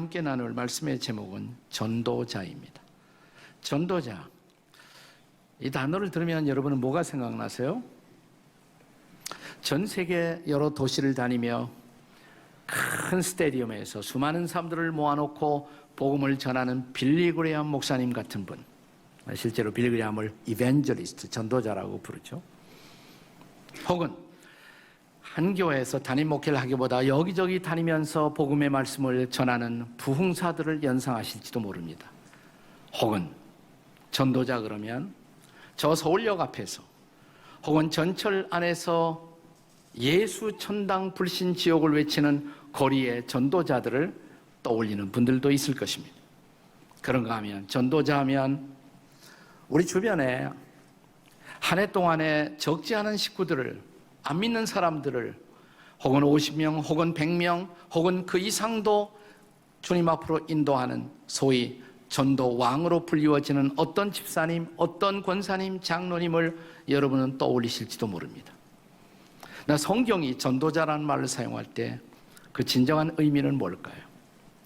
함께 나눌 말씀의 제목은 전도자입니다. 전도자. 이 단어를 들으면 여러분은 뭐가 생각나세요? 전 세계 여러 도시를 다니며 큰 스테디움에서 수많은 사람들을 모아놓고 복음을 전하는 빌리 그레이엄 목사님 같은 분. 실제로 빌리 그레이엄을 이벤저리스트, 전도자라고 부르죠. 혹은 한 교회에서 담임 목회를 하기보다 여기저기 다니면서 복음의 말씀을 전하는 부흥사들을 연상하실지도 모릅니다. 혹은 전도자 그러면 저 서울역 앞에서 혹은 전철 안에서 예수 천당 불신 지옥을 외치는 거리의 전도자들을 떠올리는 분들도 있을 것입니다. 그런가 하면 전도자 하면 우리 주변에 한 해 동안에 적지 않은 식구들을, 안 믿는 사람들을 혹은 50명 혹은 100명 혹은 그 이상도 주님 앞으로 인도하는 소위 전도왕으로 불리워지는 어떤 집사님, 어떤 권사님, 장로님을 여러분은 떠올리실지도 모릅니다. 성경이 전도자라는 말을 사용할 때 그 진정한 의미는 뭘까요?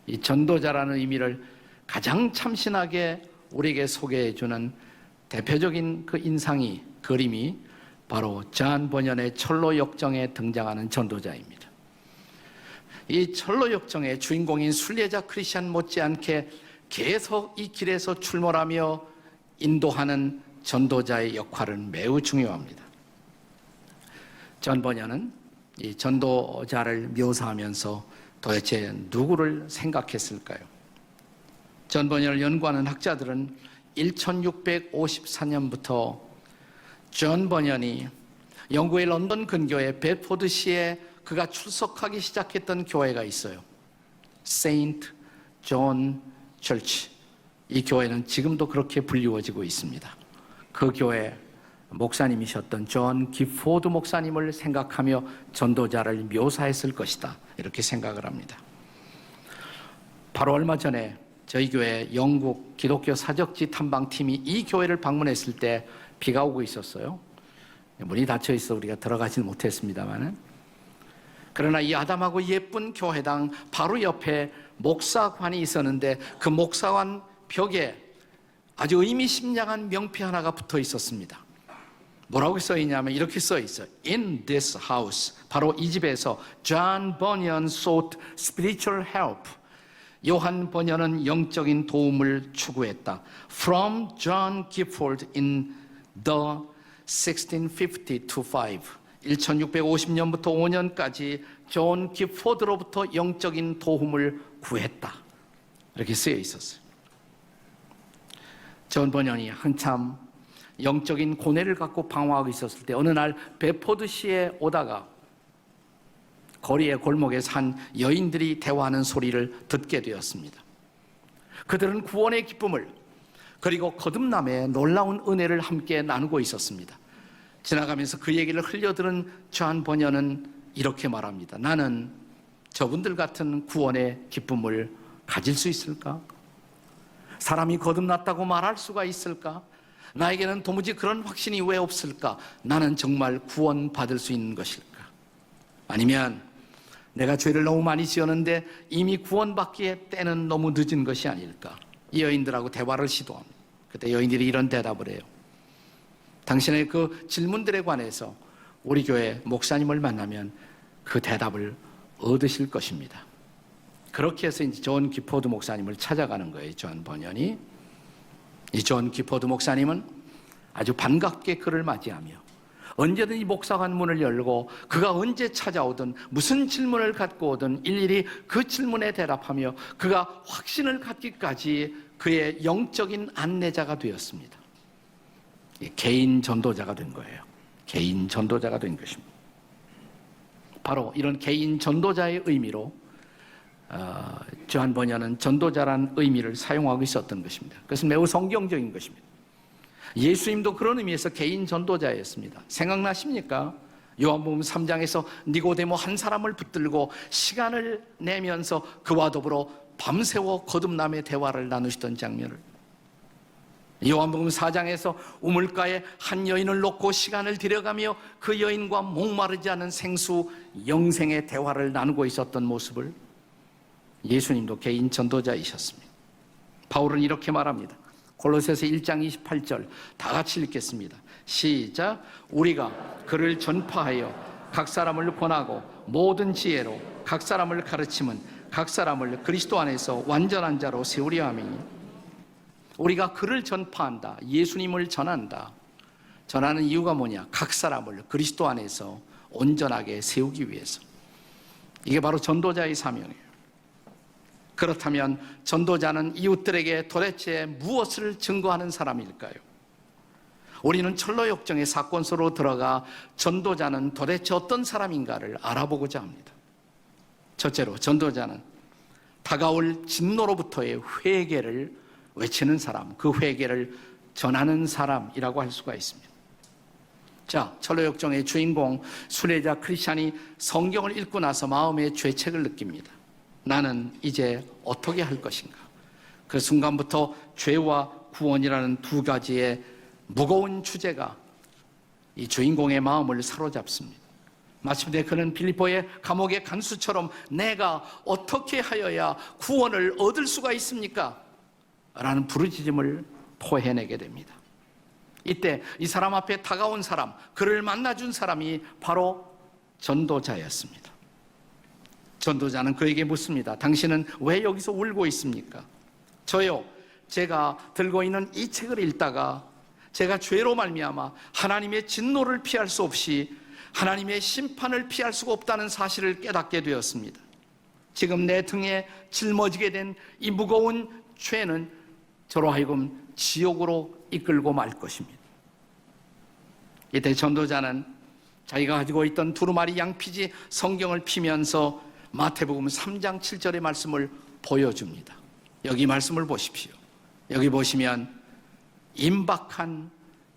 이 전도자라는 의미를 가장 참신하게 우리에게 소개해주는 대표적인 그 인상이, 그림이 바로 존 버년의 철로 역정에 등장하는 전도자입니다. 이 철로 역정의 주인공인 순례자 크리스찬 못지않게 계속 이 길에서 출몰하며 인도하는 전도자의 역할은 매우 중요합니다. 존 버년은 이 전도자를 묘사하면서 도대체 누구를 생각했을까요? 존 버년을 연구하는 학자들은 1654년부터 존 버년이 영국의 런던 근교의 베포드시에 그가 출석하기 시작했던 교회가 있어요. 세인트 존 철치. 이 교회는 지금도 그렇게 불리워지고 있습니다. 그 교회 목사님이셨던 존 기포드 목사님을 생각하며 전도자를 묘사했을 것이다, 이렇게 생각을 합니다. 바로 얼마 전에 저희 교회 영국 기독교 사적지 탐방팀이 이 교회를 방문했을 때 비가 오고 있었어요. 문이 닫혀 있어 우리가 들어가지는 못했습니다만, 그러나 이 아담하고 예쁜 교회당 바로 옆에 목사관이 있었는데 그 목사관 벽에 아주 의미심장한 명패 하나가 붙어 있었습니다. 뭐라고 써 있냐면 이렇게 써 있어요. In this house, 바로 이 집에서 John Bunyan sought spiritual help. 요한 번연은 영적인 도움을 추구했다. From John Gifford in the 1650 to 5. 1650년부터 5년까지 존 기포드로부터 영적인 도움을 구했다. 이렇게 쓰여 있었어요. 존 번연이 한참 영적인 고뇌를 갖고 방황하고 있었을 때 어느 날 베포드시에 오다가 거리의 골목에서 한 여인들이 대화하는 소리를 듣게 되었습니다. 그들은 구원의 기쁨을, 그리고 거듭남의 놀라운 은혜를 함께 나누고 있었습니다. 지나가면서 그 얘기를 흘려들은 존 버년은 이렇게 말합니다. 나는 저분들 같은 구원의 기쁨을 가질 수 있을까? 사람이 거듭났다고 말할 수가 있을까? 나에게는 도무지 그런 확신이 왜 없을까? 나는 정말 구원받을 수 있는 것일까? 아니면 내가 죄를 너무 많이 지었는데 이미 구원받기에 때는 너무 늦은 것이 아닐까? 이 여인들하고 대화를 시도합니다. 그때 여인들이 이런 대답을 해요. 당신의 그 질문들에 관해서 우리 교회 목사님을 만나면 그 대답을 얻으실 것입니다. 그렇게 해서 이제 존 기포드 목사님을 찾아가는 거예요. 존 번연이. 이 존 기포드 목사님은 아주 반갑게 그를 맞이하며 언제든 이 목사관 문을 열고 그가 언제 찾아오든 무슨 질문을 갖고 오든 일일이 그 질문에 대답하며 그가 확신을 갖기까지 그의 영적인 안내자가 되었습니다. 개인 전도자가 된 거예요. 개인 전도자가 된 것입니다. 바로 이런 개인 전도자의 의미로 존 버년은 전도자라는 의미를 사용하고 있었던 것입니다. 그것은 매우 성경적인 것입니다. 예수님도 그런 의미에서 개인 전도자였습니다. 생각나십니까? 요한복음 3장에서 니고데모 한 사람을 붙들고 시간을 내면서 그와 더불어 밤새워 거듭남의 대화를 나누시던 장면을, 요한복음 4장에서 우물가에 한 여인을 놓고 시간을 들여가며 그 여인과 목마르지 않은 생수 영생의 대화를 나누고 있었던 모습을, 예수님도 개인 전도자이셨습니다. 바울은 이렇게 말합니다. 골로새서 1장 28절 다 같이 읽겠습니다. 시작. 우리가 그를 전파하여 각 사람을 권하고 모든 지혜로 각 사람을 가르침은 각 사람을 그리스도 안에서 완전한 자로 세우려 함이니. 우리가 그를 전파한다. 예수님을 전한다. 전하는 이유가 뭐냐? 각 사람을 그리스도 안에서 온전하게 세우기 위해서. 이게 바로 전도자의 사명이에요. 그렇다면 전도자는 이웃들에게 도대체 무엇을 증거하는 사람일까요? 우리는 철로역정의 사건소로 들어가 전도자는 도대체 어떤 사람인가를 알아보고자 합니다. 첫째로, 전도자는 다가올 진노로부터의 회개를 외치는 사람, 그 회개를 전하는 사람이라고 할 수가 있습니다. 자, 철로역정의 주인공 순례자 크리스찬이 성경을 읽고 나서 마음의 죄책을 느낍니다. 나는 이제 어떻게 할 것인가? 그 순간부터 죄와 구원이라는 두 가지의 무거운 주제가 이 주인공의 마음을 사로잡습니다. 마침내 그는 빌립보의 감옥의 간수처럼 내가 어떻게 하여야 구원을 얻을 수가 있습니까? 라는 부르짖음을 토해내게 됩니다. 이때 이 사람 앞에 다가온 사람, 그를 만나준 사람이 바로 전도자였습니다. 전도자는 그에게 묻습니다. 당신은 왜 여기서 울고 있습니까? 저요, 제가 들고 있는 이 책을 읽다가 제가 죄로 말미암아 하나님의 진노를 피할 수 없이 하나님의 심판을 피할 수가 없다는 사실을 깨닫게 되었습니다. 지금 내 등에 짊어지게 된 이 무거운 죄는 저로 하여금 지옥으로 이끌고 말 것입니다. 이때 전도자는 자기가 가지고 있던 두루마리 양피지 성경을 피면서 마태복음 3장 7절의 말씀을 보여줍니다. 여기 말씀을 보십시오. 여기 보시면 임박한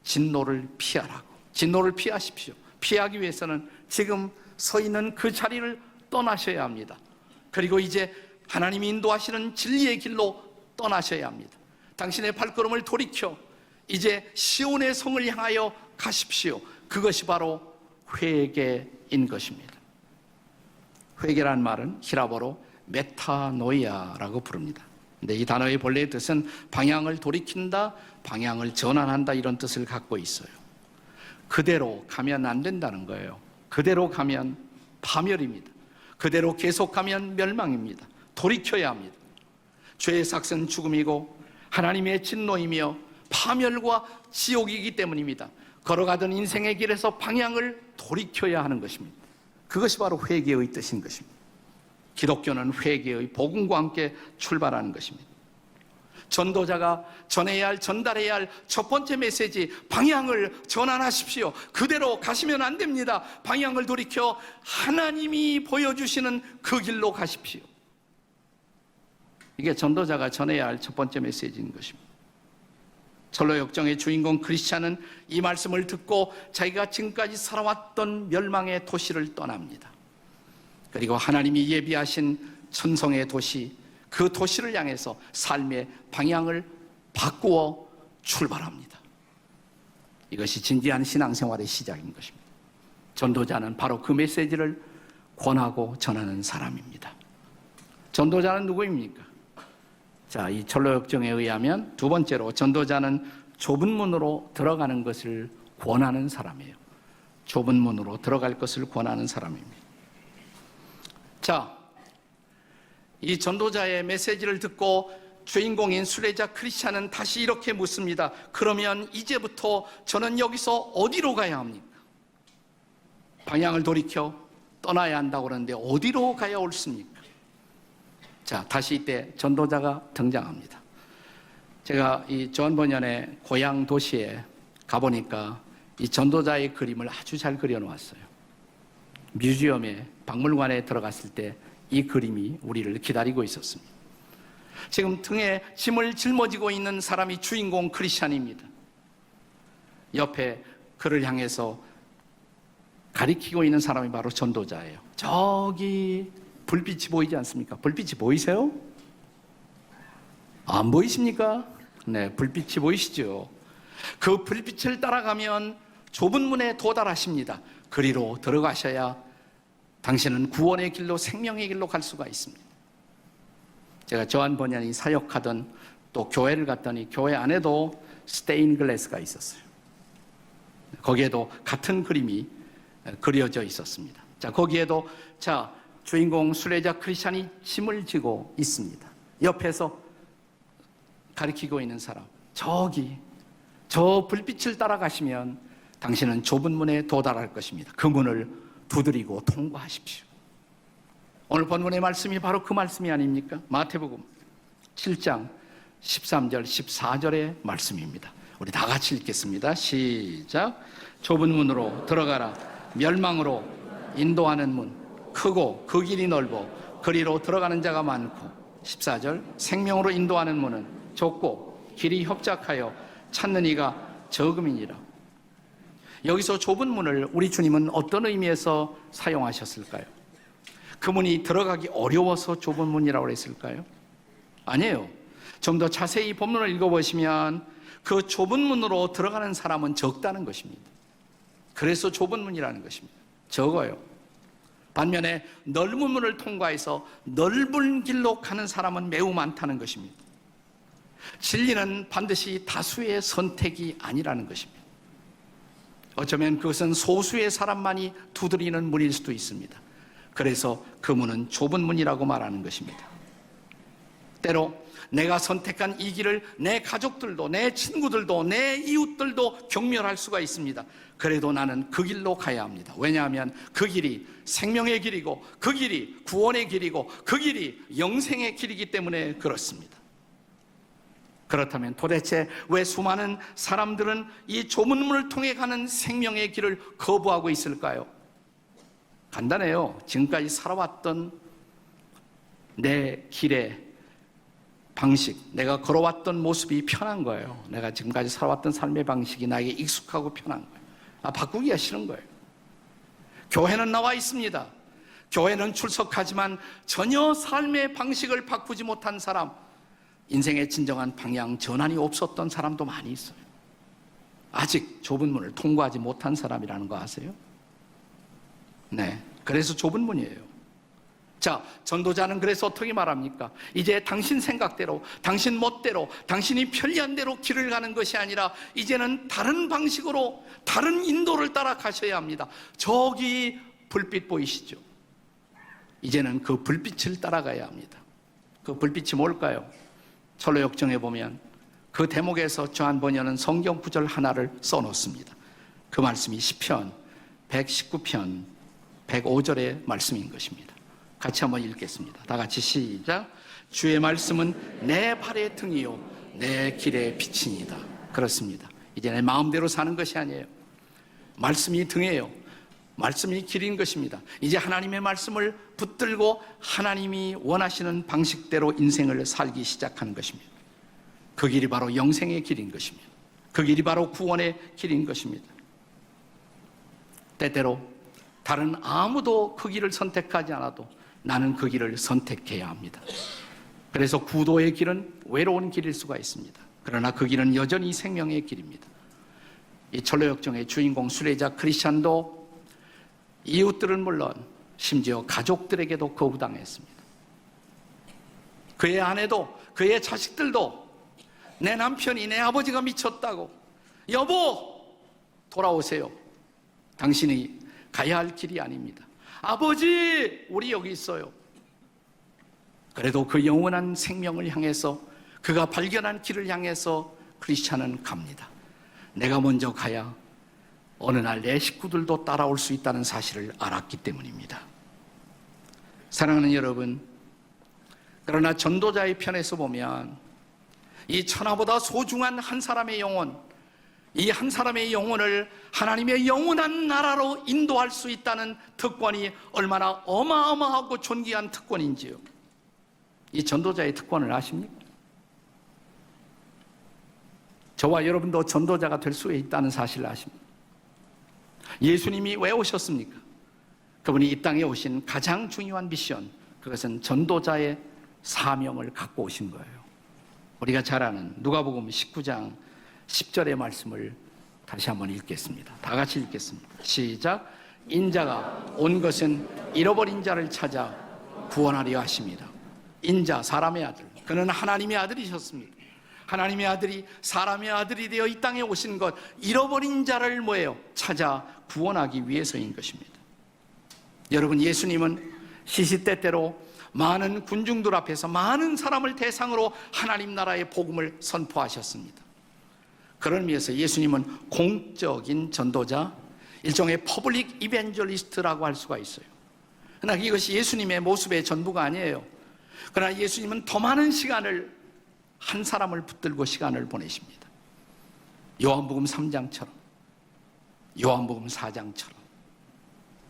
진노를 피하라고. 진노를 피하십시오. 피하기 위해서는 지금 서 있는 그 자리를 떠나셔야 합니다. 그리고 이제 하나님이 인도하시는 진리의 길로 떠나셔야 합니다. 당신의 발걸음을 돌이켜 이제 시온의 성을 향하여 가십시오. 그것이 바로 회개인 것입니다. 회개란 말은 히라보로 메타노이아라고 부릅니다. 근데 이 단어의 본래의 뜻은 방향을 돌이킨다, 방향을 전환한다, 이런 뜻을 갖고 있어요. 그대로 가면 안 된다는 거예요. 그대로 가면 파멸입니다. 그대로 계속가면 멸망입니다. 돌이켜야 합니다. 죄의 삭은 죽음이고 하나님의 진노이며 파멸과 지옥이기 때문입니다. 걸어가던 인생의 길에서 방향을 돌이켜야 하는 것입니다. 그것이 바로 회개의 뜻인 것입니다. 기독교는 회개의 복음과 함께 출발하는 것입니다. 전도자가 전해야 할, 전달해야 할 첫 번째 메시지, 방향을 전환하십시오. 그대로 가시면 안 됩니다. 방향을 돌이켜 하나님이 보여주시는 그 길로 가십시오. 이게 전도자가 전해야 할 첫 번째 메시지인 것입니다. 철로역정의 주인공 크리스찬은 이 말씀을 듣고 자기가 지금까지 살아왔던 멸망의 도시를 떠납니다. 그리고 하나님이 예비하신 천성의 도시, 그 도시를 향해서 삶의 방향을 바꾸어 출발합니다. 이것이 진지한 신앙생활의 시작인 것입니다. 전도자는 바로 그 메시지를 권하고 전하는 사람입니다. 전도자는 누구입니까? 자, 이 철로역정에 의하면 두 번째로 전도자는 좁은 문으로 들어가는 것을 권하는 사람이에요. 좁은 문으로 들어갈 것을 권하는 사람입니다. 자, 이 전도자의 메시지를 듣고 주인공인 순례자 크리스찬은 다시 이렇게 묻습니다. 그러면 이제부터 저는 여기서 어디로 가야 합니까? 방향을 돌이켜 떠나야 한다고 그러는데 어디로 가야 옳습니까? 자, 다시 이때 전도자가 등장합니다. 제가 이 존 버년의 고향 도시에 가보니까 이 전도자의 그림을 아주 잘 그려놓았어요. 뮤지엄에, 박물관에 들어갔을 때 이 그림이 우리를 기다리고 있었습니다. 지금 등에 짐을 짊어지고 있는 사람이 주인공 크리스찬입니다. 옆에 그를 향해서 가리키고 있는 사람이 바로 전도자예요. 저기 불빛이 보이지 않습니까? 불빛이 보이세요? 안 보이십니까? 네, 불빛이 보이시죠? 그 불빛을 따라가면 좁은 문에 도달하십니다. 그리로 들어가셔야 당신은 구원의 길로, 생명의 길로 갈 수가 있습니다. 제가 저한 번연이 사역하던 또 교회를 갔더니 교회 안에도 스테인 글래스가 있었어요. 거기에도 같은 그림이 그려져 있었습니다. 자, 거기에도 주인공 순례자 크리스찬이 짐을 지고 있습니다. 옆에서 가리키고 있는 사람, 저기 저 불빛을 따라가시면 당신은 좁은 문에 도달할 것입니다. 그 문을 두드리고 통과하십시오. 오늘 본문의 말씀이 바로 그 말씀이 아닙니까? 마태복음 7장 13절 14절의 말씀입니다. 우리 다 같이 읽겠습니다. 시작. 좁은 문으로 들어가라. 멸망으로 인도하는 문 크고 그 길이 넓어 그리로 들어가는 자가 많고. 14절. 생명으로 인도하는 문은 좁고 길이 협착하여 찾는 이가 적음이니라. 여기서 좁은 문을 우리 주님은 어떤 의미에서 사용하셨을까요? 그 문이 들어가기 어려워서 좁은 문이라고 했을까요? 아니에요. 좀 더 자세히 본문을 읽어보시면 그 좁은 문으로 들어가는 사람은 적다는 것입니다. 그래서 좁은 문이라는 것입니다. 적어요. 반면에 넓은 문을 통과해서 넓은 길로 가는 사람은 매우 많다는 것입니다. 진리는 반드시 다수의 선택이 아니라는 것입니다. 어쩌면 그것은 소수의 사람만이 두드리는 문일 수도 있습니다. 그래서 그 문은 좁은 문이라고 말하는 것입니다. 때로 내가 선택한 이 길을 내 가족들도, 내 친구들도, 내 이웃들도 경멸할 수가 있습니다. 그래도 나는 그 길로 가야 합니다. 왜냐하면 그 길이 생명의 길이고, 그 길이 구원의 길이고, 그 길이 영생의 길이기 때문에 그렇습니다. 그렇다면 도대체 왜 수많은 사람들은 이 좁은 문을 통해 가는 생명의 길을 거부하고 있을까요? 간단해요. 지금까지 살아왔던 내 길의 방식, 내가 걸어왔던 모습이 편한 거예요. 내가 지금까지 살아왔던 삶의 방식이 나에게 익숙하고 편한 거예요. 바꾸기가 싫은 거예요. 교회는 나와 있습니다. 교회는 출석하지만 전혀 삶의 방식을 바꾸지 못한 사람, 인생의 진정한 방향 전환이 없었던 사람도 많이 있어요. 아직 좁은 문을 통과하지 못한 사람이라는 거 아세요? 네, 그래서 좁은 문이에요. 자, 전도자는 그래서 어떻게 말합니까? 이제 당신 생각대로, 당신 멋대로, 당신이 편리한 대로 길을 가는 것이 아니라 이제는 다른 방식으로, 다른 인도를 따라 가셔야 합니다. 저기 불빛 보이시죠? 이제는 그 불빛을 따라가야 합니다. 그 불빛이 뭘까요? 철로역정에 보면 그 대목에서 저한 번연은 성경 구절 하나를 써놓습니다. 그 말씀이 시편 119편 105절의 말씀인 것입니다. 같이 한번 읽겠습니다. 다 같이 시작. 주의 말씀은 내 발의 등이요 내 길의 빛이니이다. 그렇습니다. 이제 내 마음대로 사는 것이 아니에요. 말씀이 등이에요. 말씀이 길인 것입니다. 이제 하나님의 말씀을 붙들고 하나님이 원하시는 방식대로 인생을 살기 시작하는 것입니다. 그 길이 바로 영생의 길인 것입니다. 그 길이 바로 구원의 길인 것입니다. 때때로 다른 아무도 그 길을 선택하지 않아도 나는 그 길을 선택해야 합니다. 그래서 구도의 길은 외로운 길일 수가 있습니다. 그러나 그 길은 여전히 생명의 길입니다. 이 철로역정의 주인공 순례자 크리스찬도 이웃들은 물론 심지어 가족들에게도 거부당했습니다. 그의 아내도, 그의 자식들도 내 남편이, 내 아버지가 미쳤다고, 여보 돌아오세요. 당신이 가야 할 길이 아닙니다. 아버지, 우리 여기 있어요. 그래도 그 영원한 생명을 향해서, 그가 발견한 길을 향해서 크리스찬은 갑니다. 내가 먼저 가야 어느 날 내 식구들도 따라올 수 있다는 사실을 알았기 때문입니다. 사랑하는 여러분, 그러나 전도자의 편에서 보면 이 천하보다 소중한 한 사람의 영혼, 이 한 사람의 영혼을 하나님의 영원한 나라로 인도할 수 있다는 특권이 얼마나 어마어마하고 존귀한 특권인지요. 이 전도자의 특권을 아십니까? 저와 여러분도 전도자가 될 수 있다는 사실을 아십니까? 예수님이 왜 오셨습니까? 그분이 이 땅에 오신 가장 중요한 미션, 그것은 전도자의 사명을 갖고 오신 거예요. 우리가 잘 아는 누가복음 19장 10절의 말씀을 다시 한번 읽겠습니다. 다 같이 읽겠습니다. 시작. 인자가 온 것은 잃어버린 자를 찾아 구원하려 하십니다. 인자, 사람의 아들. 그는 하나님의 아들이셨습니다. 하나님의 아들이 사람의 아들이 되어 이 땅에 오신 것, 잃어버린 자를 뭐예요? 찾아 구원하기 위해서인 것입니다. 여러분, 예수님은 시시때때로 많은 군중들 앞에서 많은 사람을 대상으로 하나님 나라의 복음을 선포하셨습니다. 그런 의미에서 예수님은 공적인 전도자, 일종의 퍼블릭 이벤젤리스트라고 할 수가 있어요. 그러나 이것이 예수님의 모습의 전부가 아니에요. 그러나 예수님은 더 많은 시간을 한 사람을 붙들고 시간을 보내십니다. 요한복음 3장처럼, 요한복음 4장처럼.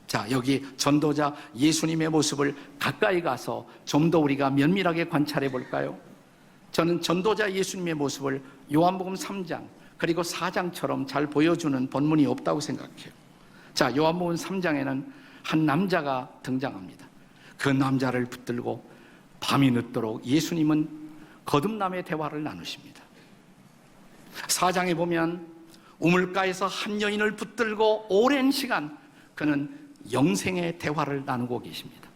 자, 여기 전도자 예수님의 모습을 가까이 가서 좀 더 우리가 면밀하게 관찰해 볼까요? 저는 전도자 예수님의 모습을 요한복음 3장 그리고 4장처럼 잘 보여주는 본문이 없다고 생각해요. 자, 요한복음 3장에는 한 남자가 등장합니다. 그 남자를 붙들고 밤이 늦도록 예수님은 거듭남의 대화를 나누십니다. 4장에 보면 우물가에서 한 여인을 붙들고 오랜 시간 그는 영생의 대화를 나누고 계십니다.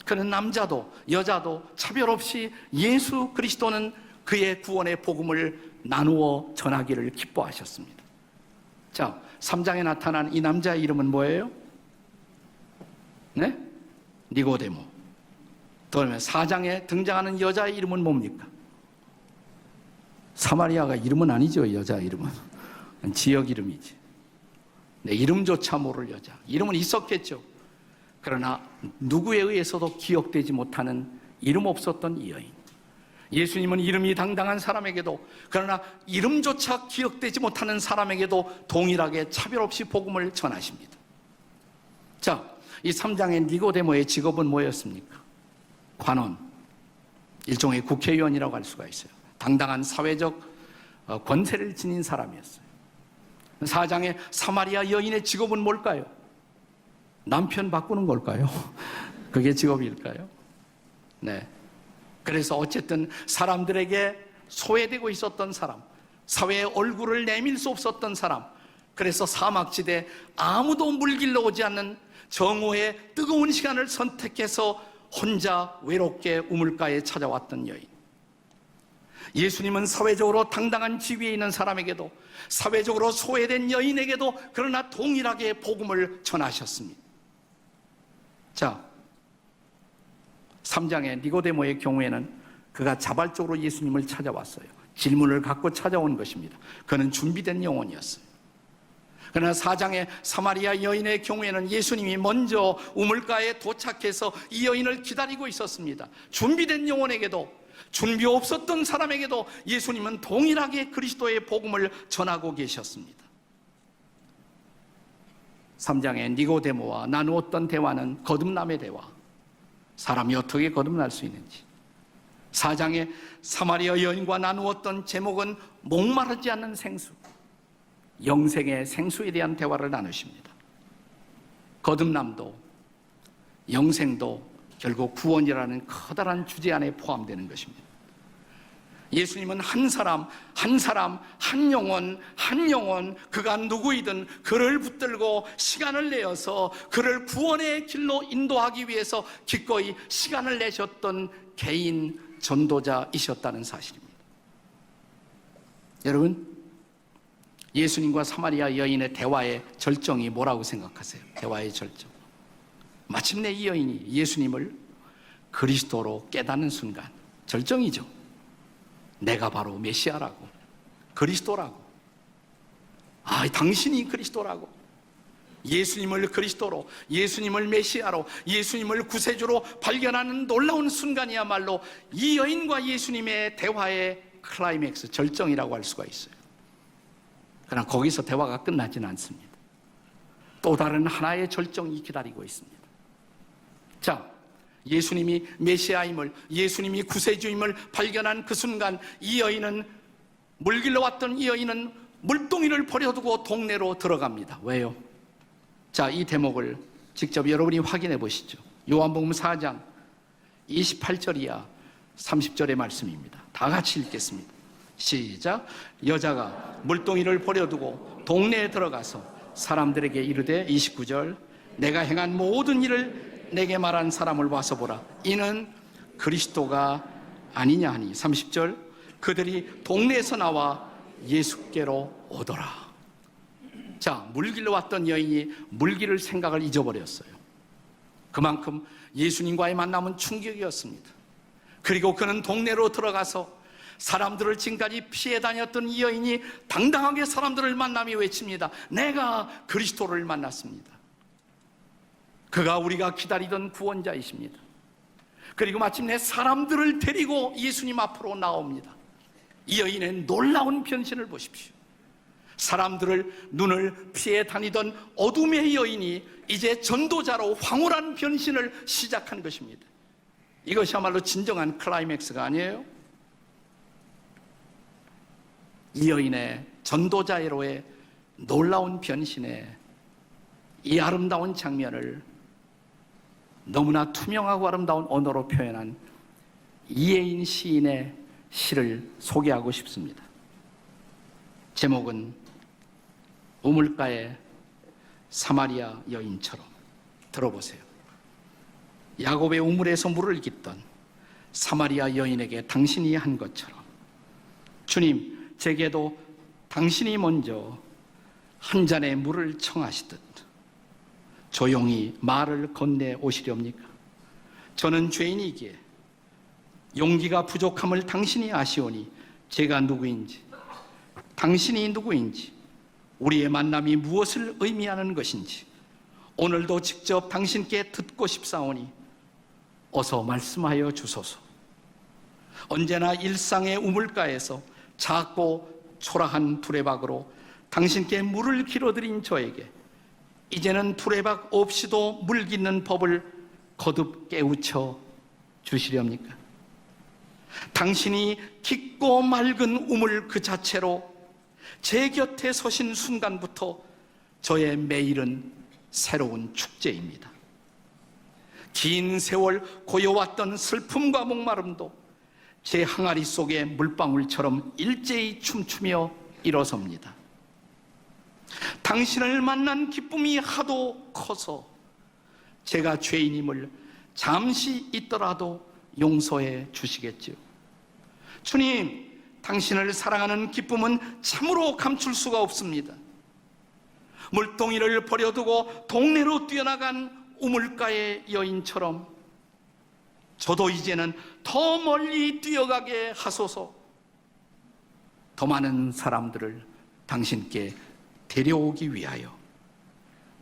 그는 남자도 여자도 차별 없이 예수 그리스도는 그의 구원의 복음을 나누어 전하기를 기뻐하셨습니다. 자, 3장에 나타난 이 남자의 이름은 뭐예요? 네? 니고데모. 그러면 4장에 등장하는 여자의 이름은 뭡니까? 사마리아가 이름은 아니죠. 여자 이름은 지역 이름이지. 네, 이름조차 모를 여자. 이름은 있었겠죠. 그러나 누구에 의해서도 기억되지 못하는 이름 없었던 이 여인. 예수님은 이름이 당당한 사람에게도, 그러나 이름조차 기억되지 못하는 사람에게도 동일하게 차별 없이 복음을 전하십니다. 자, 이 3장의 니고데모의 직업은 뭐였습니까? 관원, 일종의 국회의원이라고 할 수가 있어요. 당당한 사회적 권세를 지닌 사람이었어요. 4장의 사마리아 여인의 직업은 뭘까요? 남편 바꾸는 걸까요? 그게 직업일까요? 네. 그래서 어쨌든 사람들에게 소외되고 있었던 사람, 사회의 얼굴을 내밀 수 없었던 사람, 그래서 사막지대 아무도 물길로 오지 않는 정오의 뜨거운 시간을 선택해서 혼자 외롭게 우물가에 찾아왔던 여인. 예수님은 사회적으로 당당한 지위에 있는 사람에게도, 사회적으로 소외된 여인에게도 그러나 동일하게 복음을 전하셨습니다. 자, 3장의 니고데모의 경우에는 그가 자발적으로 예수님을 찾아왔어요. 질문을 갖고 찾아온 것입니다. 그는 준비된 영혼이었어요. 그러나 4장의 사마리아 여인의 경우에는 예수님이 먼저 우물가에 도착해서 이 여인을 기다리고 있었습니다. 준비된 영혼에게도, 준비 없었던 사람에게도 예수님은 동일하게 그리스도의 복음을 전하고 계셨습니다. 3장의 니고데모와 나누었던 대화는 거듭남의 대화. 사람이 어떻게 거듭날 수 있는지. 4장의 사마리아 여인과 나누었던 제목은 목마르지 않는 생수. 영생의 생수에 대한 대화를 나누십니다. 거듭남도 영생도 결국 구원이라는 커다란 주제 안에 포함되는 것입니다. 예수님은 한 사람, 한 영혼, 그가 누구이든 그를 붙들고 시간을 내어서 그를 구원의 길로 인도하기 위해서 기꺼이 시간을 내셨던 개인 전도자이셨다는 사실입니다. 여러분, 예수님과 사마리아 여인의 대화의 절정이 뭐라고 생각하세요? 대화의 절정. 마침내 이 여인이 예수님을 그리스도로 깨닫는 순간, 절정이죠. 내가 바로 메시아라고, 그리스도라고, 당신이 그리스도라고, 예수님을 그리스도로, 예수님을 메시아로, 예수님을 구세주로 발견하는 놀라운 순간이야말로 이 여인과 예수님의 대화의 클라이맥스, 절정이라고 할 수가 있어요. 그러나 거기서 대화가 끝나지는 않습니다. 또 다른 하나의 절정이 기다리고 있습니다. 자, 예수님이 메시아임을, 예수님이 구세주임을 발견한 그 순간 이 여인은, 물길로 왔던 이 여인은 물동이를 버려두고 동네로 들어갑니다. 왜요? 자, 이 대목을 직접 여러분이 확인해 보시죠. 요한복음 4장 28절 이하 30절의 말씀입니다. 다 같이 읽겠습니다. 시작. 여자가 물동이를 버려두고 동네에 들어가서 사람들에게 이르되, 29절, 내가 행한 모든 일을 내게 말한 사람을 와서 보라. 이는 그리스도가 아니냐 하니 30절 그들이 동네에서 나와 예수께로 오더라. 자, 물길로 왔던 여인이 물길을 생각을 잊어버렸어요. 그만큼 예수님과의 만남은 충격이었습니다. 그리고 그는 동네로 들어가서 사람들을 지금까지 피해 다녔던 이 여인이 당당하게 사람들을 만나며 외칩니다. 내가 그리스도를 만났습니다. 그가 우리가 기다리던 구원자이십니다. 그리고 마침내 사람들을 데리고 예수님 앞으로 나옵니다. 이 여인의 놀라운 변신을 보십시오. 사람들을 눈을 피해 다니던 어둠의 여인이 이제 전도자로 황홀한 변신을 시작한 것입니다. 이것이야말로 진정한 클라이맥스가 아니에요? 이 여인의 전도자로의 놀라운 변신에 이 아름다운 장면을 너무나 투명하고 아름다운 언어로 표현한 이혜인 시인의 시를 소개하고 싶습니다. 제목은 우물가의 사마리아 여인처럼. 들어보세요. 야곱의 우물에서 물을 깃던 사마리아 여인에게 당신이 한 것처럼 주님, 제게도 당신이 먼저 한 잔의 물을 청하시듯 조용히 말을 건네 오시렵니까? 저는 죄인이기에 용기가 부족함을 당신이 아시오니 제가 누구인지, 당신이 누구인지, 우리의 만남이 무엇을 의미하는 것인지 오늘도 직접 당신께 듣고 싶사오니 어서 말씀하여 주소서. 언제나 일상의 우물가에서 작고 초라한 두레박으로 당신께 물을 길어드린 저에게 이제는 두레박 없이도 물 깃는 법을 거듭 깨우쳐 주시렵니까? 당신이 깊고 맑은 우물 그 자체로 제 곁에 서신 순간부터 저의 매일은 새로운 축제입니다. 긴 세월 고여왔던 슬픔과 목마름도 제 항아리 속의 물방울처럼 일제히 춤추며 일어섭니다. 당신을 만난 기쁨이 하도 커서 제가 죄인임을 잠시 있더라도 용서해 주시겠지요. 주님, 당신을 사랑하는 기쁨은 참으로 감출 수가 없습니다. 물동이를 버려두고 동네로 뛰어나간 우물가의 여인처럼 저도 이제는 더 멀리 뛰어가게 하소서. 더 많은 사람들을 당신께 데려오기 위하여,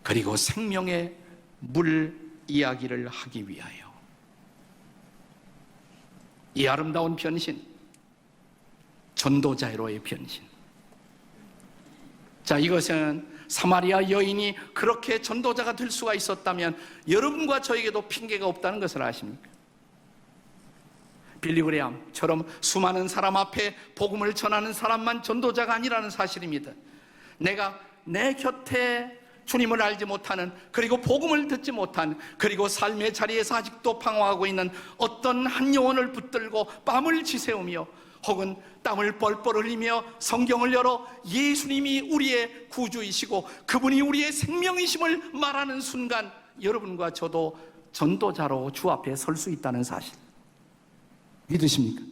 그리고 생명의 물 이야기를 하기 위하여. 이 아름다운 변신, 전도자로의 변신. 자, 이것은 사마리아 여인이 그렇게 전도자가 될 수가 있었다면 여러분과 저에게도 핑계가 없다는 것을 아십니까? 빌리 그레함처럼 수많은 사람 앞에 복음을 전하는 사람만 전도자가 아니라는 사실입니다. 내가 내 곁에 주님을 알지 못하는, 그리고 복음을 듣지 못한, 그리고 삶의 자리에서 아직도 방황하고 있는 어떤 한 영혼을 붙들고 뺨을 지새우며 혹은 땀을 뻘뻘 흘리며 성경을 열어 예수님이 우리의 구주이시고 그분이 우리의 생명이심을 말하는 순간 여러분과 저도 전도자로 주 앞에 설 수 있다는 사실 믿으십니까?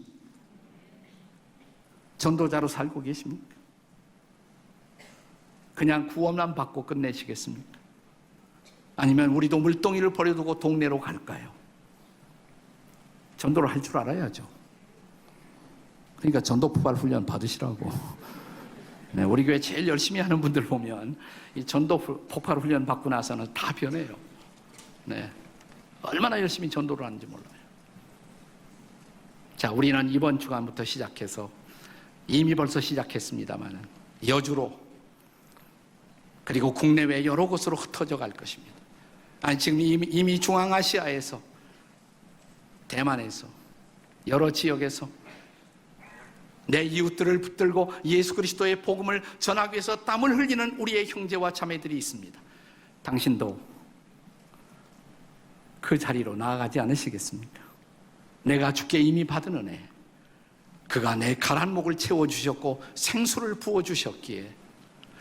전도자로 살고 계십니까? 그냥 구원만 받고 끝내시겠습니까? 아니면 우리도 물동이를 버려두고 동네로 갈까요? 전도를 할 줄 알아야죠. 그러니까 전도 포괄 훈련 받으시라고. 네, 우리 교회 제일 열심히 하는 분들 보면 이 전도 포괄 훈련 받고 나서는 다 변해요. 네, 얼마나 열심히 전도를 하는지 몰라요. 자, 우리는 이번 주간부터 시작해서 이미 벌써 시작했습니다만 여주로 그리고 국내외 여러 곳으로 흩어져 갈 것입니다. 아니, 지금 이미 중앙아시아에서, 대만에서, 여러 지역에서 내 이웃들을 붙들고 예수 그리스도의 복음을 전하기 위해서 땀을 흘리는 우리의 형제와 자매들이 있습니다. 당신도 그 자리로 나아가지 않으시겠습니까? 내가 주께 이미 받은 은혜, 그가 내 가란 목을 채워주셨고 생수를 부어주셨기에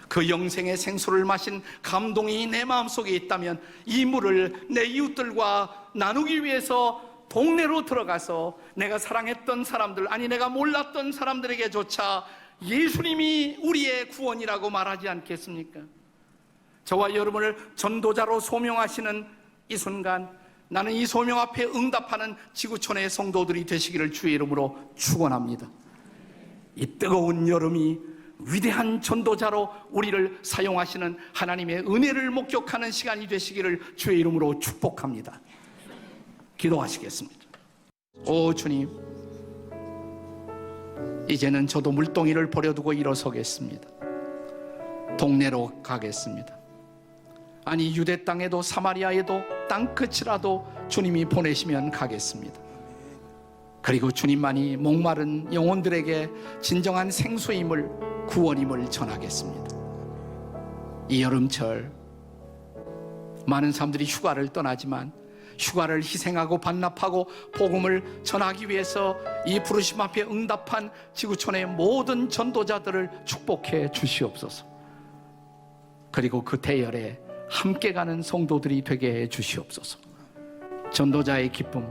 그 영생의 생수를 마신 감동이 내 마음속에 있다면 이 물을 내 이웃들과 나누기 위해서 동네로 들어가서 내가 사랑했던 사람들, 아니 내가 몰랐던 사람들에게조차 예수님이 우리의 구원이라고 말하지 않겠습니까? 저와 여러분을 전도자로 소명하시는 이 순간, 나는 이 소명 앞에 응답하는 지구촌의 성도들이 되시기를 주의 이름으로 축원합니다. 이 뜨거운 여름이 위대한 전도자로 우리를 사용하시는 하나님의 은혜를 목격하는 시간이 되시기를 주의 이름으로 축복합니다. 기도하시겠습니다. 오 주님, 이제는 저도 물동이를 버려두고 일어서겠습니다. 동네로 가겠습니다. 아니 유대 땅에도 사마리아에도 땅끝이라도 주님이 보내시면 가겠습니다. 그리고 주님만이 목마른 영혼들에게 진정한 생수임을, 구원임을 전하겠습니다. 이 여름철 많은 사람들이 휴가를 떠나지만 휴가를 희생하고 반납하고 복음을 전하기 위해서 이 부르심 앞에 응답한 지구촌의 모든 전도자들을 축복해 주시옵소서. 그리고 그 대열에 함께 가는 성도들이 되게 해 주시옵소서. 전도자의 기쁨,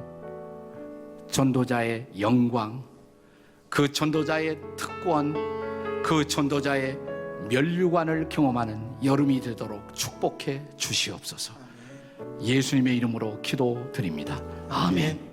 전도자의 영광, 그 전도자의 특권, 그 전도자의 면류관을 경험하는 여름이 되도록 축복해 주시옵소서. 예수님의 이름으로 기도드립니다. 아멘.